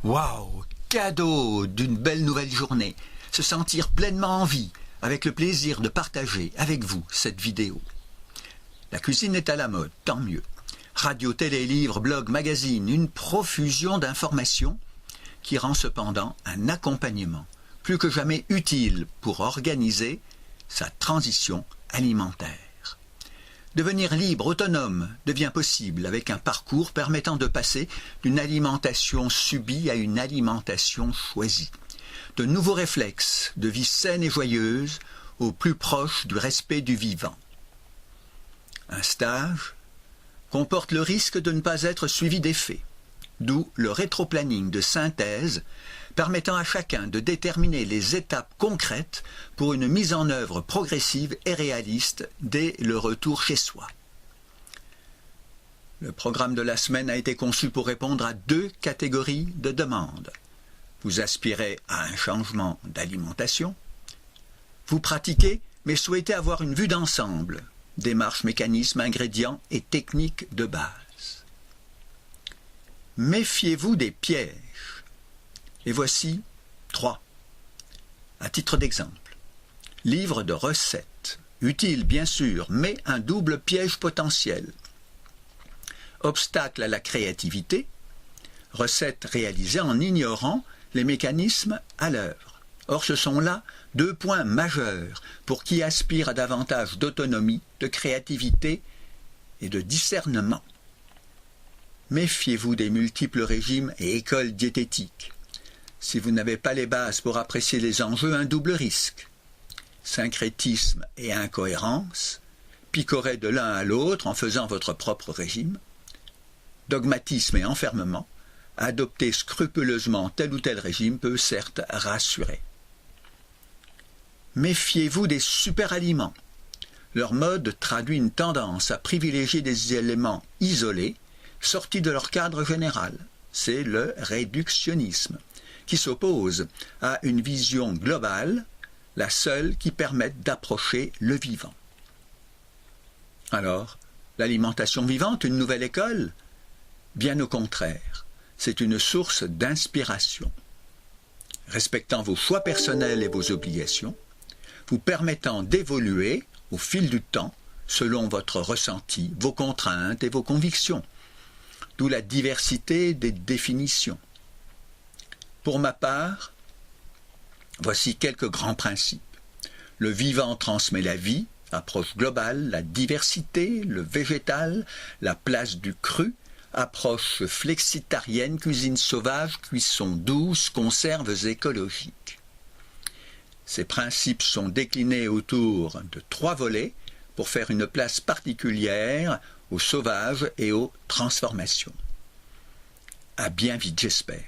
Waouh! Cadeau d'une belle nouvelle journée. Se sentir pleinement en vie, avec le plaisir de partager avec vous cette vidéo. La cuisine est à la mode, tant mieux. Radio, télé, livres, blogs, magazines, une profusion d'informations qui rend cependant un accompagnement plus que jamais utile pour organiser sa transition alimentaire. Devenir libre, autonome, devient possible avec un parcours permettant de passer d'une alimentation subie à une alimentation choisie. De nouveaux réflexes de vie saine et joyeuse au plus proche du respect du vivant. Un stage comporte le risque de ne pas être suivi d'effet, d'où le rétroplanning de synthèse permettant à chacun de déterminer les étapes concrètes pour une mise en œuvre progressive et réaliste dès le retour chez soi. Le programme de la semaine a été conçu pour répondre à 2 catégories de demandes. Vous aspirez à un changement d'alimentation. Vous pratiquez, mais souhaitez avoir une vue d'ensemble, démarches, mécanismes, ingrédients et techniques de base. Méfiez-vous des pièges. Et voici 3. À titre d'exemple, livre de recettes, utile bien sûr, mais un double piège potentiel. Obstacle à la créativité, recettes réalisées en ignorant les mécanismes à l'œuvre. Or ce sont là 2 points majeurs pour qui aspire à davantage d'autonomie, de créativité et de discernement. Méfiez-vous des multiples régimes et écoles diététiques. Si vous n'avez pas les bases pour apprécier les enjeux, un double risque. Syncrétisme et incohérence, picorer de l'un à l'autre en faisant votre propre régime. Dogmatisme et enfermement, adopter scrupuleusement tel ou tel régime peut certes rassurer. Méfiez-vous des superaliments. Leur mode traduit une tendance à privilégier des éléments isolés, sortis de leur cadre général. C'est le réductionnisme, qui s'oppose à une vision globale, la seule qui permette d'approcher le vivant. Alors, l'alimentation vivante, une nouvelle école? Bien au contraire, c'est une source d'inspiration. Respectant vos choix personnels et vos obligations, vous permettant d'évoluer au fil du temps selon votre ressenti, vos contraintes et vos convictions, d'où la diversité des définitions. Pour ma part, voici quelques grands principes. Le vivant transmet la vie, approche globale, la diversité, le végétal, la place du cru, approche flexitarienne, cuisine sauvage, cuisson douce, conserves écologiques. Ces principes sont déclinés autour de 3 volets pour faire une place particulière au sauvage et aux transformations. À bien vite, j'espère.